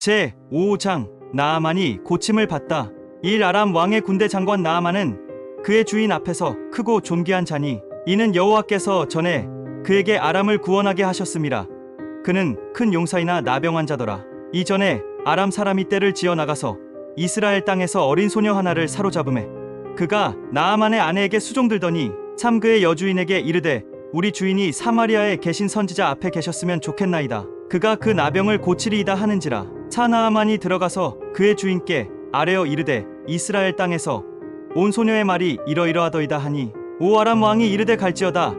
제 5장 나아만이 고침을 받다. 아람 왕의 군대 장관 나아만은 그의 주인 앞에서 크고 존귀한 자니 이는 여호와께서 전에 그에게 아람을 구원하게 하셨음이라. 그는 큰 용사이나 나병 환자더라. 이전에 아람 사람이 떼를 지어 나가서 이스라엘 땅에서 어린 소녀 하나를 사로잡음에 그가 나아만의 아내에게 수종들더니 참 그의 여주인에게 이르되 우리 주인이 사마리아에 계신 선지자 앞에 계셨으면 좋겠나이다. 그가 그 나병을 고치리이다 하는지라. 차 나아만이 들어가서 그의 주인께 아뢰어 이르되 이스라엘 땅에서 온 소녀의 말이 이러이러하더이다 하니 오 아람 왕이 이르되 갈지어다.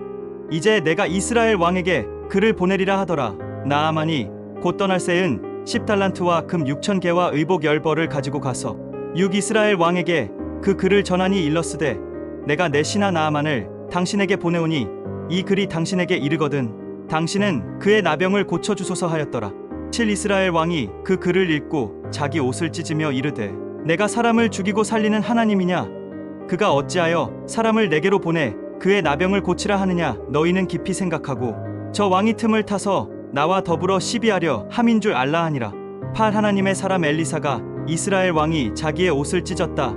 이제 내가 이스라엘 왕에게 그를 보내리라 하더라. 나아만이 곧 떠날 새은 10달란트와 금 6,000개와 의복 10벌을 가지고 가서 이스라엘 왕에게 그 글을 전하니 일렀으되 내가 내 신하 나아만을 당신에게 보내오니 이 글이 당신에게 이르거든 당신은 그의 나병을 고쳐주소서 하였더라. 이스라엘 왕이 그 글을 읽고 자기 옷을 찢으며 이르되 내가 사람을 죽이고 살리는 하나님이냐? 그가 어찌하여 사람을 내게로 보내 그의 나병을 고치라 하느냐? 너희는 깊이 생각하고 저 왕이 틈을 타서 나와 더불어 시비하려 함인 줄 알라 하니라. 하나님의 사람 엘리사가 이스라엘 왕이 자기의 옷을 찢었다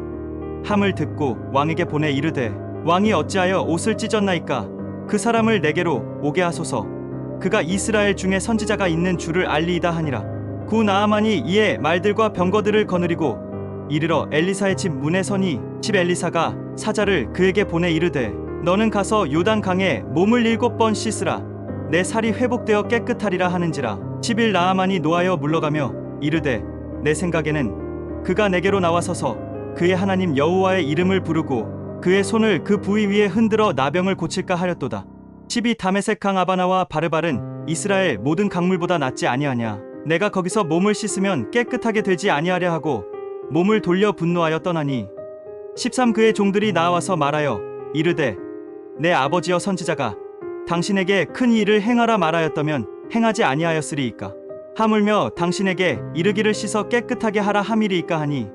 함을 듣고 왕에게 보내 이르되 왕이 어찌하여 옷을 찢었나이까? 그 사람을 내게로 오게 하소서. 그가 이스라엘 중에 선지자가 있는 줄을 알리이다 하니라. 구 나아만이 이에 말들과 병거들을 거느리고 이르러 엘리사의 집 문에 서니 엘리사가 사자를 그에게 보내 이르되 너는 가서 요단 강에 몸을 7번 씻으라. 내 살이 회복되어 깨끗하리라 하는지라. 10일 나아만이 노하여 물러가며 이르되 내 생각에는 그가 내게로 나와서서 그의 하나님 여호와의 이름을 부르고 그의 손을 그 부위 위에 흔들어 나병을 고칠까 하였도다. 12 다메섹 강 아바나와 바르발은 이스라엘 모든 강물보다 낫지 아니하냐? 내가 거기서 몸을 씻으면 깨끗하게 되지 아니하랴 하고 몸을 돌려 분노하여 떠나니 13 그의 종들이 나와서 말하여 이르되 내 아버지여 선지자가 당신에게 큰 일을 행하라 말하였다면 행하지 아니하였으리이까? 하물며 당신에게 이르기를 씻어 깨끗하게 하라 함이리이까 하니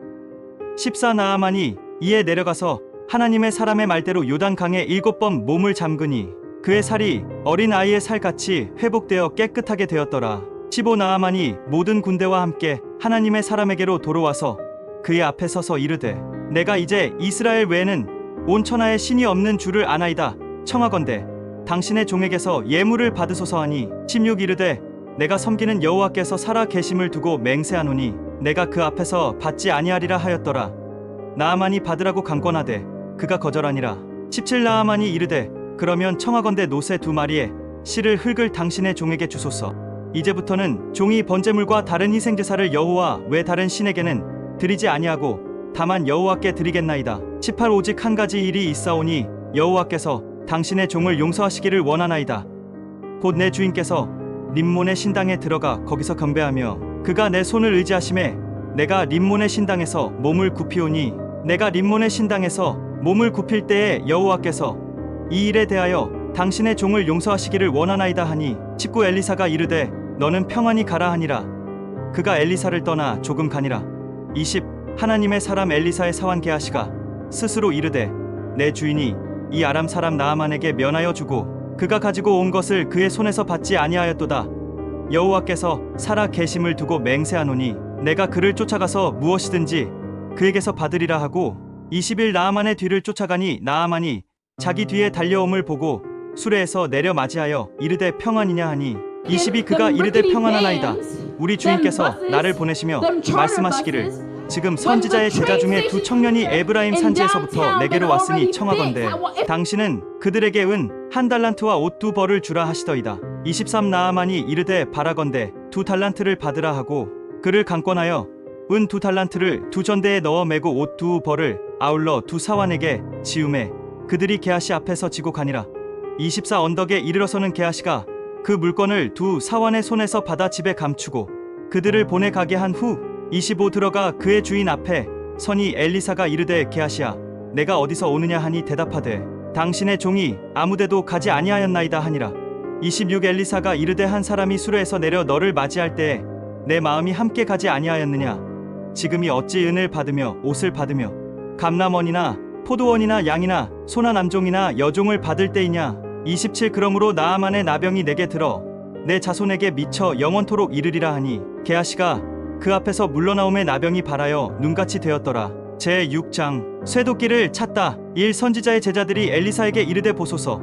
14 나아만이 이에 내려가서 하나님의 사람의 말대로 요단 강에 7번 몸을 잠그니 그의 살이 어린 아이의 살같이 회복되어 깨끗하게 되었더라. 15 나아만이 모든 군대와 함께 하나님의 사람에게로 돌아와서 그의 앞에 서서 이르되 내가 이제 이스라엘 외에는 온 천하에 신이 없는 줄을 아나이다. 청하건대 당신의 종에게서 예물을 받으소서 하니 16 이르되 내가 섬기는 여호와께서 살아 계심을 두고 맹세하노니 내가 그 앞에서 받지 아니하리라 하였더라. 나아만이 받으라고 강권하되 그가 거절하니라. 17 나아만이 이르되 그러면 청하건대 노새 2마리에 실을 흙을 당신의 종에게 주소서. 이제부터는 종이 번제물과 다른 희생제사를 여호와 외 다른 신에게는 드리지 아니하고 다만 여호와께 드리겠나이다. 18 오직 한 가지 일이 있사오니 여호와께서 당신의 종을 용서하시기를 원하나이다. 곧 내 주인께서 림몬의 신당에 들어가 거기서 경배하며 그가 내 손을 의지하심에 내가 림몬의 신당에서 몸을 굽히오니 내가 림몬의 신당에서 몸을 굽힐 때에 여호와께서 이 일에 대하여 당신의 종을 용서하시기를 원하나이다 하니 19 엘리사가 이르되 너는 평안히 가라 하니라. 그가 엘리사를 떠나 조금 가니라. 20 하나님의 사람 엘리사의 사환 게하시가 스스로 이르되 내 주인이 이 아람 사람 나아만에게 면하여 주고 그가 가지고 온 것을 그의 손에서 받지 아니하였도다. 여호와께서 살아 계심을 두고 맹세하노니 내가 그를 쫓아가서 무엇이든지 그에게서 받으리라 하고 20일 나아만의 뒤를 쫓아가니 나아만이 자기 뒤에 달려옴을 보고 수레에서 내려 맞이하여 이르되 평안이냐 하니 22 그가 이르되 평안하나이다. 우리 주인께서 나를 보내시며 말씀하시기를 지금 선지자의 제자 중에 2 청년이 에브라임 산지에서부터 내게로 왔으니 청하건대 당신은 그들에게 은 1달란트와 옷 2벌을 주라 하시더이다. 23 나아만이 이르되 바라건대 2달란트를 받으라 하고 그를 강권하여 은 2달란트를 2전대에 넣어 메고 옷 2벌을 아울러 2 사환에게 지음에 그들이 게하시 앞에서 지고 가니라. 24 언덕에 이르러서는 게하시가 그 물건을 2 사환의 손에서 받아 집에 감추고 그들을 보내 가게 한 후 25 들어가 그의 주인 앞에 서니 엘리사가 이르되 게하시야 내가 어디서 오느냐 하니 대답하되 당신의 종이 아무데도 가지 아니하였나이다 하니라. 26 엘리사가 이르되 한 사람이 수레에서 내려 너를 맞이할 때에 내 마음이 함께 가지 아니하였느냐? 지금이 어찌 은을 받으며 옷을 받으며 감람원이나 포도원이나 양이나 소나 남종이나 여종을 받을 때이냐? 27 그러므로 나아만의 나병이 내게 들어 내 자손에게 미쳐 영원토록 이르리라 하니 게하시가 그 앞에서 물러나옴에 나병이 발하여 눈같이 되었더라. 제6장 쇠도끼를 찾다. 일 선지자의 제자들이 엘리사에게 이르되 보소서,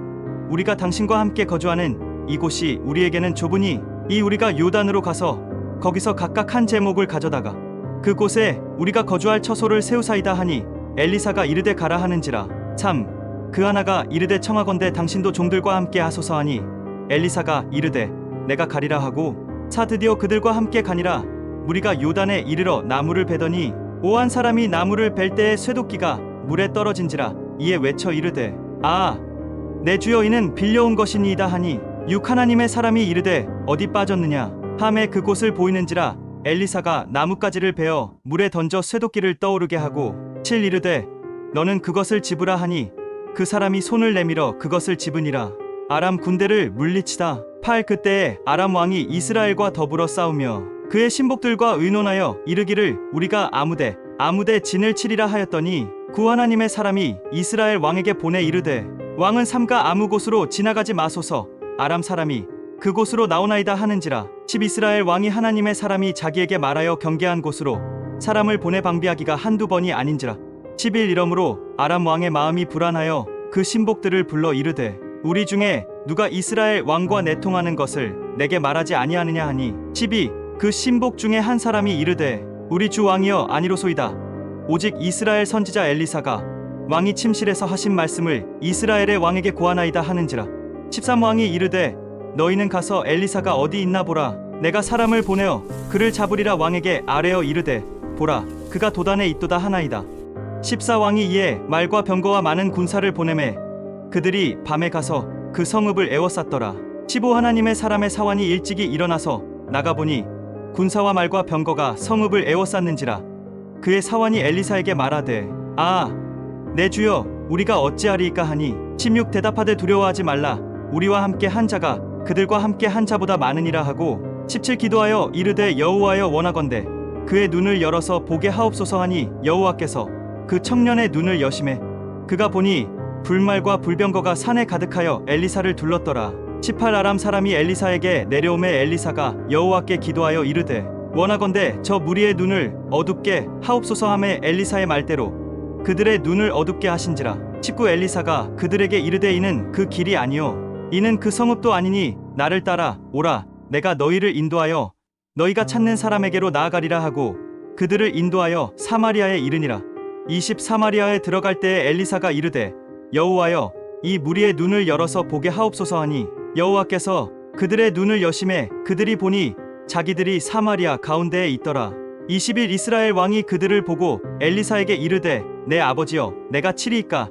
우리가 당신과 함께 거주하는 이곳이 우리에게는 좁으니 이 우리가 요단으로 가서 거기서 각각 한 제목을 가져다가 그곳에 우리가 거주할 처소를 세우사이다 하니 엘리사가 이르되 가라 하는지라. 참 그 하나가 이르되 청하건대 당신도 종들과 함께 하소서 하니 엘리사가 이르되 내가 가리라 하고 차 드디어 그들과 함께 가니라. 무리가 요단에 이르러 나무를 베더니 오한 사람이 나무를 벨 때에 쇠도끼가 물에 떨어진지라. 이에 외쳐 이르되 아 내 주여 이는 빌려온 것이니이다 하니 육 하나님의 사람이 이르되 어디 빠졌느냐 함에 그곳을 보이는지라. 엘리사가 나뭇가지를 베어 물에 던져 쇠도끼를 떠오르게 하고 7 이르되 너는 그것을 집으라 하니 그 사람이 손을 내밀어 그것을 집으니라. 아람 군대를 물리치다. 8 그때에 아람 왕이 이스라엘과 더불어 싸우며 그의 신복들과 의논하여 이르기를 우리가 아무데 진을 치리라 하였더니 구 하나님의 사람이 이스라엘 왕에게 보내 이르되 왕은 삼가 아무 곳으로 지나가지 마소서, 아람 사람이 그곳으로 나오나이다 하는지라. 10 이스라엘 왕이 하나님의 사람이 자기에게 말하여 경계한 곳으로 사람을 보내 방비하기가 한두 번이 아닌지라. 11 이러므로 아람 왕의 마음이 불안하여 그 신복들을 불러 이르되 우리 중에 누가 이스라엘 왕과 내통하는 것을 내게 말하지 아니하느냐 하니 12 그 신복 중에 한 사람이 이르되 우리 주 왕이여 아니로소이다. 오직 이스라엘 선지자 엘리사가 왕이 침실에서 하신 말씀을 이스라엘의 왕에게 고하나이다 하는지라. 13 왕이 이르되 너희는 가서 엘리사가 어디 있나 보라. 내가 사람을 보내어 그를 잡으리라 왕에게 아뢰어 이르되 보라 그가 도단에 있도다 하나이다. 14 왕이 이에 말과 병거와 많은 군사를 보내매 그들이 밤에 가서 그 성읍을 에워쌌더라. 15 하나님의 사람의 사환이 일찍이 일어나서 나가보니 군사와 말과 병거가 성읍을 에워쌌는지라. 그의 사환이 엘리사에게 말하되 아 내 주여 우리가 어찌하리이까 하니 16 대답하되 두려워하지 말라. 우리와 함께 한 자가 그들과 함께 한 자보다 많으니라 하고 17 기도하여 이르되 여호와여 원하건대 그의 눈을 열어서 보게 하옵소서 하니 여호와께서 그 청년의 눈을 여심해 그가 보니 불말과 불병거가 산에 가득하여 엘리사를 둘렀더라. 18 아람 사람이 엘리사에게 내려오매 엘리사가 여호와께 기도하여 이르되 원하건대 저 무리의 눈을 어둡게 하옵소서 하매 엘리사의 말대로 그들의 눈을 어둡게 하신지라. 19 엘리사가 그들에게 이르되 이는 그 길이 아니요 이는 그 성읍도 아니니 나를 따라 오라. 내가 너희를 인도하여 너희가 찾는 사람에게로 나아가리라 하고 그들을 인도하여 사마리아에 이르니라. 20 사마리아에 들어갈 때에 엘리사가 이르되 여호와여 이 무리의 눈을 열어서 보게 하옵소서 하니 여호와께서 그들의 눈을 여심해 그들이 보니 자기들이 사마리아 가운데에 있더라. 21 이스라엘 왕이 그들을 보고 엘리사에게 이르되 내 아버지여 내가 치리이까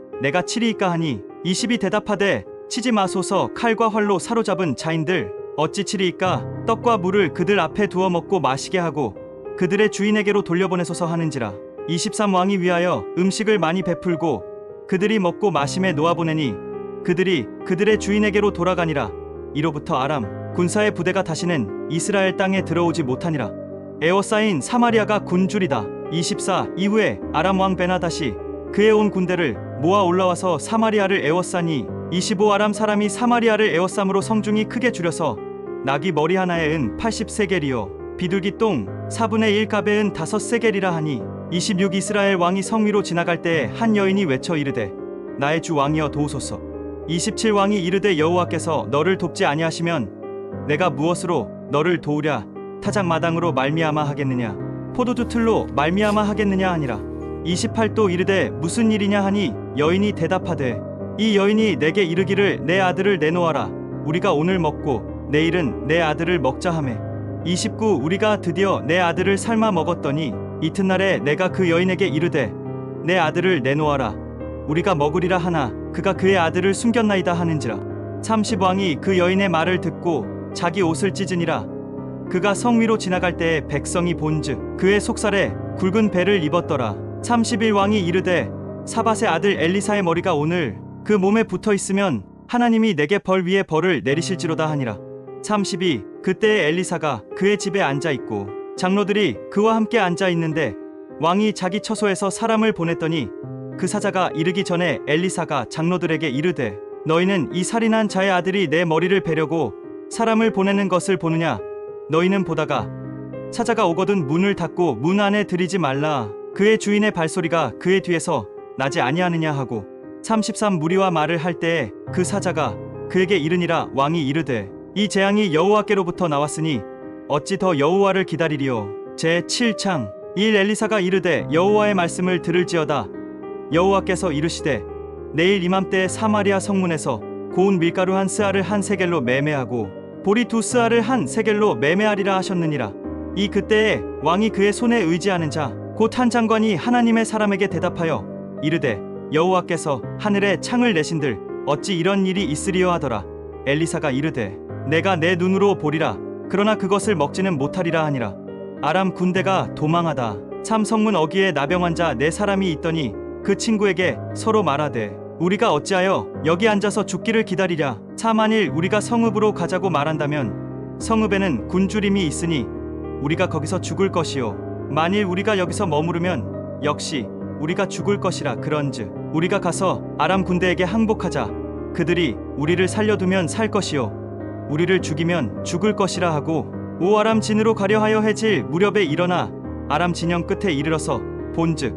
하니 22 대답하되 치지 마소서. 칼과 활로 사로잡은 자인들 어찌 치리이까. 떡과 물을 그들 앞에 두어 먹고 마시게 하고 그들의 주인에게로 돌려보내소서 하는지라. 23 왕이 위하여 음식을 많이 베풀고 그들이 먹고 마심에 놓아보내니 그들이 그들의 주인에게로 돌아가니라. 이로부터 아람 군사의 부대가 다시는 이스라엘 땅에 들어오지 못하니라. 에워싸인 사마리아가 군줄이다. 24 이후에 아람 왕 베나다시 그의 온 군대를 모아 올라와서 사마리아를 에워싸니 25 아람 사람이 사마리아를 에워싸므로 성중이 크게 줄여서 나귀 머리 하나에 은 80세겔이요 비둘기 똥 4분의 1 갑에 은 5세겔이라 하니 26 이스라엘 왕이 성 위로 지나갈 때에 한 여인이 외쳐 이르되 나의 주 왕이여 도우소서. 27 왕이 이르되 여호와께서 너를 돕지 아니하시면 내가 무엇으로 너를 도우랴. 타작마당으로 말미암아 하겠느냐 포도주 틀로 말미암아 하겠느냐 하니라. 28도 이르되 무슨 일이냐 하니 여인이 대답하되 이 여인이 내게 이르기를 내 아들을 내놓아라. 우리가 오늘 먹고 내일은 내 아들을 먹자 하매 29 우리가 드디어 내 아들을 삶아 먹었더니 이튿날에 내가 그 여인에게 이르되 내 아들을 내놓아라. 우리가 먹으리라 하나 그가 그의 아들을 숨겼나이다 하는지라. 30 왕이 그 여인의 말을 듣고 자기 옷을 찢으니라. 그가 성 위로 지나갈 때에 백성이 본즉 그의 속살에 굵은 배를 입었더라. 31 왕이 이르되 사밧의 아들 엘리사의 머리가 오늘 그 몸에 붙어 있으면 하나님이 내게 벌 위에 벌을 내리실지로다 하니라. 32 그때에 엘리사가 그의 집에 앉아 있고 장로들이 그와 함께 앉아 있는데 왕이 자기 처소에서 사람을 보냈더니 그 사자가 이르기 전에 엘리사가 장로들에게 이르되 너희는 이 살인한 자의 아들이 내 머리를 베려고 사람을 보내는 것을 보느냐. 너희는 보다가 사자가 오거든 문을 닫고 문 안에 들이지 말라. 그의 주인의 발소리가 그의 뒤에서 나지 아니하느냐 하고 33 무리와 말을 할 때에 그 사자가 그에게 이르니라. 왕이 이르되 이 재앙이 여호와께로부터 나왔으니 어찌 더 여호와를 기다리리요. 제 7창 1 엘리사가 이르되 여호와의 말씀을 들을지어다. 여호와께서 이르시되 내일 이맘때에 사마리아 성문에서 고운 밀가루 한 스아를 한 세겔로 매매하고 보리 두 스아를 한 세겔로 매매하리라 하셨느니라. 이 그때에 왕이 그의 손에 의지하는 자 곧 한 장관이 하나님의 사람에게 대답하여 이르되 여호와께서 하늘에 창을 내신들 어찌 이런 일이 있으리요 하더라. 엘리사가 이르되 내가 내 눈으로 보리라. 그러나 그것을 먹지는 못하리라 하니라. 아람 군대가 도망하다. 참 성문 어귀에 나병 환자 네 사람이 있더니 그 친구에게 서로 말하되 우리가 어찌하여 여기 앉아서 죽기를 기다리랴. 차 만일 우리가 성읍으로 가자고 말한다면 성읍에는 군주림이 있으니 우리가 거기서 죽을 것이요 만일 우리가 여기서 머무르면 역시 우리가 죽을 것이라. 그런즉 우리가 가서 아람 군대에게 항복하자. 그들이 우리를 살려두면 살 것이요 우리를 죽이면 죽을 것이라 하고 오 아람 진으로 가려 하여 해질 무렵에 일어나 아람 진영 끝에 이르러서 본즉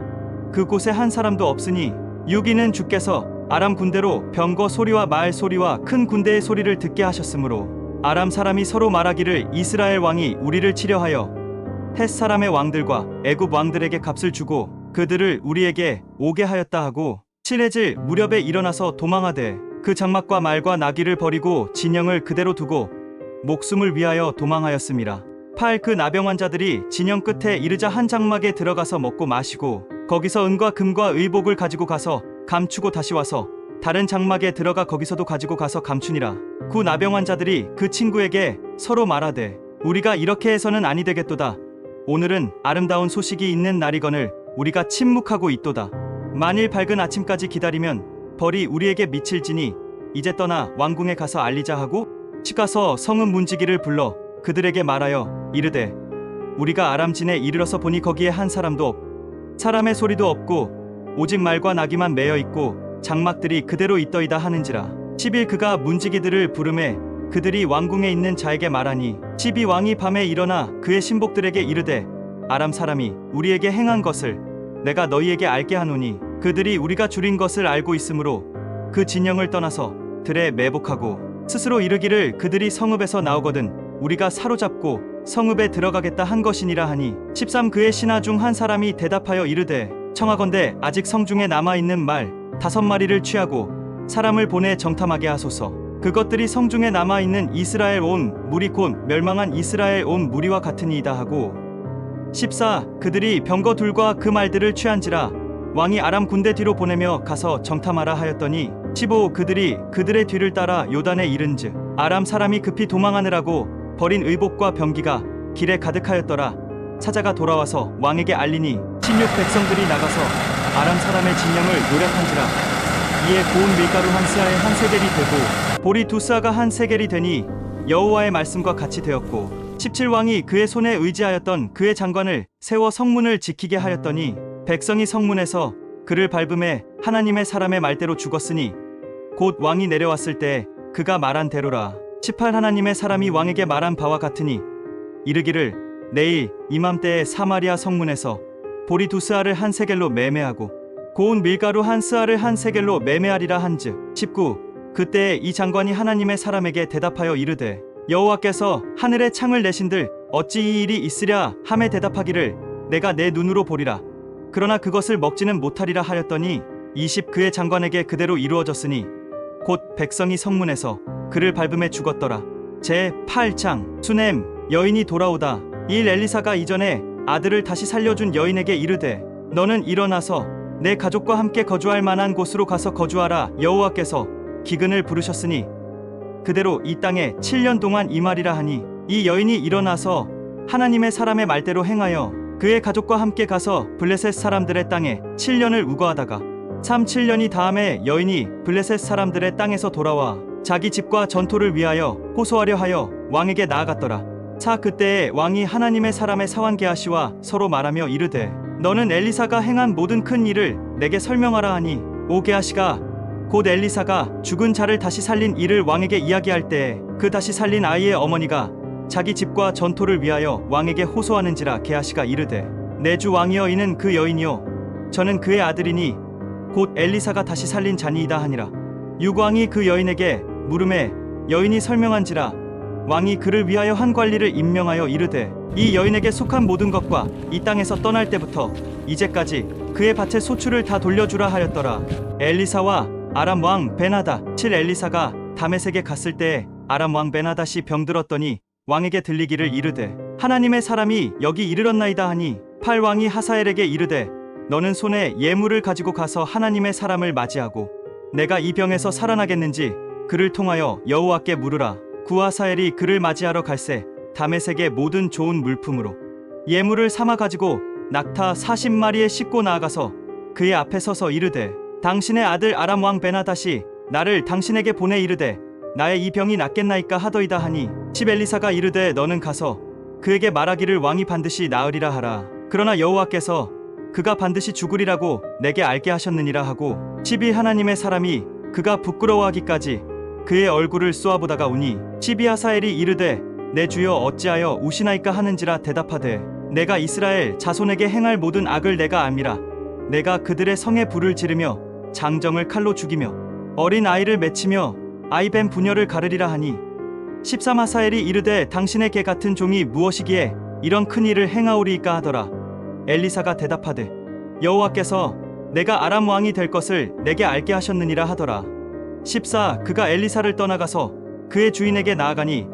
그곳에 한 사람도 없으니 유기는 주께서 아람 군대로 병거 소리와 말 소리와 큰 군대의 소리를 듣게 하셨으므로 아람 사람이 서로 말하기를 이스라엘 왕이 우리를 치려 하여 헷 사람의 왕들과 애굽 왕들에게 값을 주고 그들을 우리에게 오게 하였다 하고 칠해질 무렵에 일어나서 도망하되 그 장막과 말과 나귀를 버리고 진영을 그대로 두고 목숨을 위하여 도망하였음이라. 8 그 나병 환자들이 진영 끝에 이르자 한 장막에 들어가서 먹고 마시고 거기서 은과 금과 의복을 가지고 가서 감추고 다시 와서 다른 장막에 들어가 거기서도 가지고 가서 감추니라. 그 나병 환자들이 그 친구에게 서로 말하되 우리가 이렇게 해서는 아니 되겠도다. 오늘은 아름다운 소식이 있는 날이거늘 우리가 침묵하고 있도다. 만일 밝은 아침까지 기다리면 벌이 우리에게 미칠지니 이제 떠나 왕궁에 가서 알리자 하고 치가서 성읍 문지기를 불러 그들에게 말하여 이르되 우리가 아람진에 이르러서 보니 거기에 한 사람도 사람의 소리도 없고 오직 말과 나귀만 매여 있고 장막들이 그대로 있더이다 하는지라. 10일 그가 문지기들을 부르매 그들이 왕궁에 있는 자에게 말하니 12 왕이 밤에 일어나 그의 신복들에게 이르되 아람 사람이 우리에게 행한 것을 내가 너희에게 알게 하노니 그들이 우리가 줄인 것을 알고 있으므로 그 진영을 떠나서 들에 매복하고 스스로 이르기를 그들이 성읍에서 나오거든 우리가 사로잡고 성읍에 들어가겠다 한 것이니라 하니 13 그의 신하 중 한 사람이 대답하여 이르되 청하건대 아직 성중에 남아있는 말 5마리를 취하고 사람을 보내 정탐하게 하소서. 그것들이 성중에 남아있는 이스라엘 온 무리 곧 멸망한 이스라엘 온 무리와 같으니이다 하고 14 그들이 병거 둘과 그 말들을 취한지라. 왕이 아람 군대 뒤로 보내며 가서 정탐하라 하였더니 15 그들이 그들의 뒤를 따라 요단에 이른즉 아람 사람이 급히 도망하느라고 버린 의복과 병기가 길에 가득하였더라. 사자가 돌아와서 왕에게 알리니 16 백성들이 나가서 아람 사람의 진영을 노략한지라. 이에 고운 밀가루 한 스아에 한 세겔이 되고 보리 두 스아가 한 세겔이 되니 여호와의 말씀과 같이 되었고 17 왕이 그의 손에 의지하였던 그의 장관을 세워 성문을 지키게 하였더니 백성이 성문에서 그를 밟음에 하나님의 사람의 말대로 죽었으니 곧 왕이 내려왔을 때 그가 말한 대로라. 18 하나님의 사람이 왕에게 말한 바와 같으니 이르기를 내일 이맘때에 사마리아 성문에서 보리 두 스아를 한 세겔로 매매하고 고운 밀가루 한 스아를 한 세겔로 매매하리라 한즉 19 그때에 이 장관이 하나님의 사람에게 대답하여 이르되 여호와께서 하늘에 창을 내신들 어찌 이 일이 있으랴 함에 대답하기를 내가 내 눈으로 보리라. 그러나 그것을 먹지는 못하리라 하였더니 20 그의 장관에게 그대로 이루어졌으니 곧 백성이 성문에서 그를 밟음에 죽었더라. 제 8장 수넴 여인이 돌아오다. 1 엘리사가 이전에 아들을 다시 살려준 여인에게 이르되 너는 일어나서 내 가족과 함께 거주할 만한 곳으로 가서 거주하라. 여호와께서 기근을 부르셨으니 그대로 이 땅에 7년 동안 임하리라 하니 이 여인이 일어나서 하나님의 사람의 말대로 행하여 그의 가족과 함께 가서 블레셋 사람들의 땅에 7년을 우거하다가 7년이 다음에 여인이 블레셋 사람들의 땅에서 돌아와 자기 집과 전토를 위하여 호소하려 하여 왕에게 나아갔더라. 그때에 왕이 하나님의 사람의 사환 게하시와 서로 말하며 이르되 너는 엘리사가 행한 모든 큰 일을 내게 설명하라 하니 오 게하시가 곧 엘리사가 죽은 자를 다시 살린 일을 왕에게 이야기할 때에 그 다시 살린 아이의 어머니가 자기 집과 전토를 위하여 왕에게 호소하는지라. 게하시가 이르되 내 주 왕이여 이는 그 여인이요 저는 그의 아들이니 곧 엘리사가 다시 살린 자니이다 하니라. 육왕이 그 여인에게 물음에 여인이 설명한지라. 왕이 그를 위하여 한 관리를 임명하여 이르되 이 여인에게 속한 모든 것과 이 땅에서 떠날 때부터 이제까지 그의 밭의 소출을 다 돌려주라 하였더라. 엘리사와 아람 왕 베나다 7 엘리사가 다메섹에 갔을 때에 아람 왕 베나다시 병들었더니 왕에게 들리기를 이르되 하나님의 사람이 여기 이르렀나이다 하니 8 왕이 하사엘에게 이르되 너는 손에 예물을 가지고 가서 하나님의 사람을 맞이하고 내가 이 병에서 살아나겠는지 그를 통하여 여호와께 물으라. 구하사엘이 그를 맞이하러 갈새 다메섹의 모든 좋은 물품으로 예물을 삼아 가지고 낙타 40마리에 싣고 나아가서 그의 앞에 서서 이르되 당신의 아들 아람 왕 베나다시 나를 당신에게 보내 이르되 나의 이 병이 낫겠나이까 하더이다 하니 10 엘리사가 이르되 너는 가서 그에게 말하기를 왕이 반드시 나으리라 하라. 그러나 여호와께서 그가 반드시 죽으리라고 내게 알게 하셨느니라 하고 12 하나님의 사람이 그가 부끄러워하기까지 그의 얼굴을 쏘아보다가 우니 12 하사엘이 이르되 내 주여 어찌하여 우시나이까 하는지라. 대답하되 내가 이스라엘 자손에게 행할 모든 악을 내가 암이라. 내가 그들의 성에 불을 지르며 장정을 칼로 죽이며 어린 아이를 맺히며 아이뱀 부녀를 가르리라 하니 13 하사엘이 이르되 당신의 개 같은 종이 무엇이기에 이런 큰 일을 행하오리이까 하더라. 엘리사가 대답하되 여호와께서 내가 아람 왕이 될 것을 내게 알게 하셨느니라 하더라. 14 그가 엘리사를 떠나가서 그의 주인에게 나아가니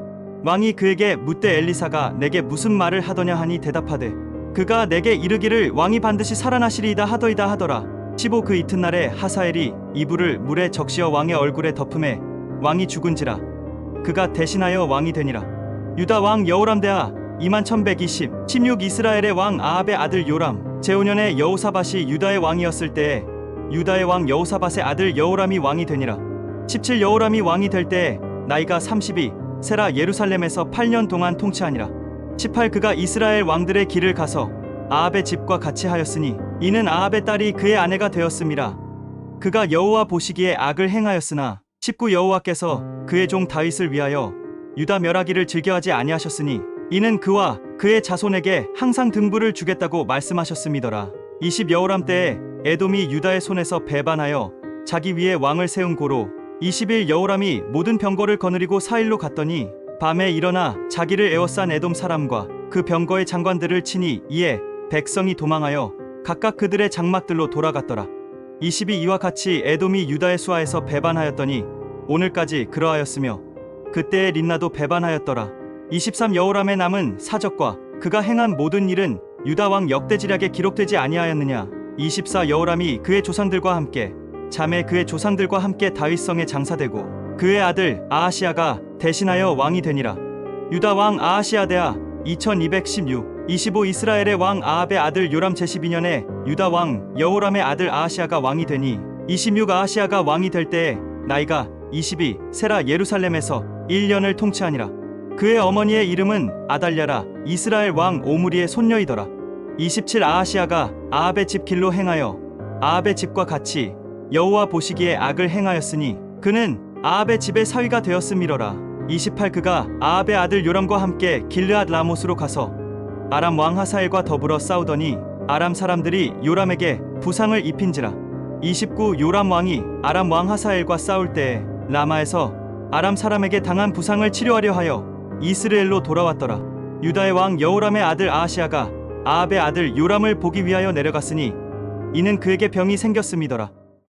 왕이 그에게 묻되 엘리사가 내게 무슨 말을 하더냐 하니 대답하되 그가 내게 이르기를 왕이 반드시 살아나시리이다 하더이다 하더라. 15 그 이튿날에 하사엘이 이불을 물에 적시어 왕의 얼굴에 덮음에 왕이 죽은지라. 그가 대신하여 왕이 되니라. 유다 왕 여호람 대하 21,120 16 이스라엘의 왕 아합의 아들 요람 제5년에 여호사밧이 유다의 왕이었을 때에 유다의 왕 여호사밧의 아들 여호람이 왕이 되니라. 17 여호람이 왕이 될 때에 나이가 32 세라 예루살렘에서 8년 동안 통치하니라. 18 그가 이스라엘 왕들의 길을 가서 아합의 집과 같이 하였으니 이는 아합의 딸이 그의 아내가 되었음이라. 그가 여호와 보시기에 악을 행하였으나 19 여호와께서 그의 종 다윗을 위하여 유다 멸하기를 즐겨하지 아니하셨으니 이는 그와 그의 자손에게 항상 등불을 주겠다고 말씀하셨음이더라. 20 여호람 때에 에돔이 유다의 손에서 배반하여 자기 위에 왕을 세운 고로 21 여호람이 모든 병거를 거느리고 사일로 갔더니 밤에 일어나 자기를 에워싼 에돔 사람과 그 병거의 장관들을 치니 이에 백성이 도망하여 각각 그들의 장막들로 돌아갔더라. 22 이와 같이 에돔이 유다의 수하에서 배반하였더니 오늘까지 그러하였으며 그때의 림나도 배반하였더라. 23 여호람의 남은 사적과 그가 행한 모든 일은 유다 왕 역대지략에 기록되지 아니하였느냐. 24 여호람이 그의 조상들과 함께 잠에 그의 조상들과 함께 다윗성에 장사되고 그의 아들 아하시아가 대신하여 왕이 되니라. 유다 왕 아하시아 대하 2216 25 이스라엘의 왕 아합의 아들 요람 제12년에 유다 왕 여호람의 아들 아하시아가 왕이 되니 26 아하시아가 왕이 될 때에 나이가 22 세라 예루살렘에서 1년을 통치하니라. 그의 어머니의 이름은 아달랴라. 이스라엘 왕 오므리의 손녀이더라. 27 아하시아가 아합의 집 길로 행하여 아합의 집과 같이 여호와 보시기에 악을 행하였으니 그는 아합의 집의 사위가 되었음이러라. 28 그가 아합의 아들 요람과 함께 길르앗 라못으로 가서 아람 왕 하사엘과 더불어 싸우더니 아람 사람들이 요람에게 부상을 입힌지라. 29 요람 왕이 아람 왕 하사엘과 싸울 때에 라마에서 아람 사람에게 당한 부상을 치료하려 하여 이스라엘로 돌아왔더라. 유다의 왕 여호람의 아들 아하시아가 아합의 아들 요람을 보기 위하여 내려갔으니 이는 그에게 병이 생겼음이더라.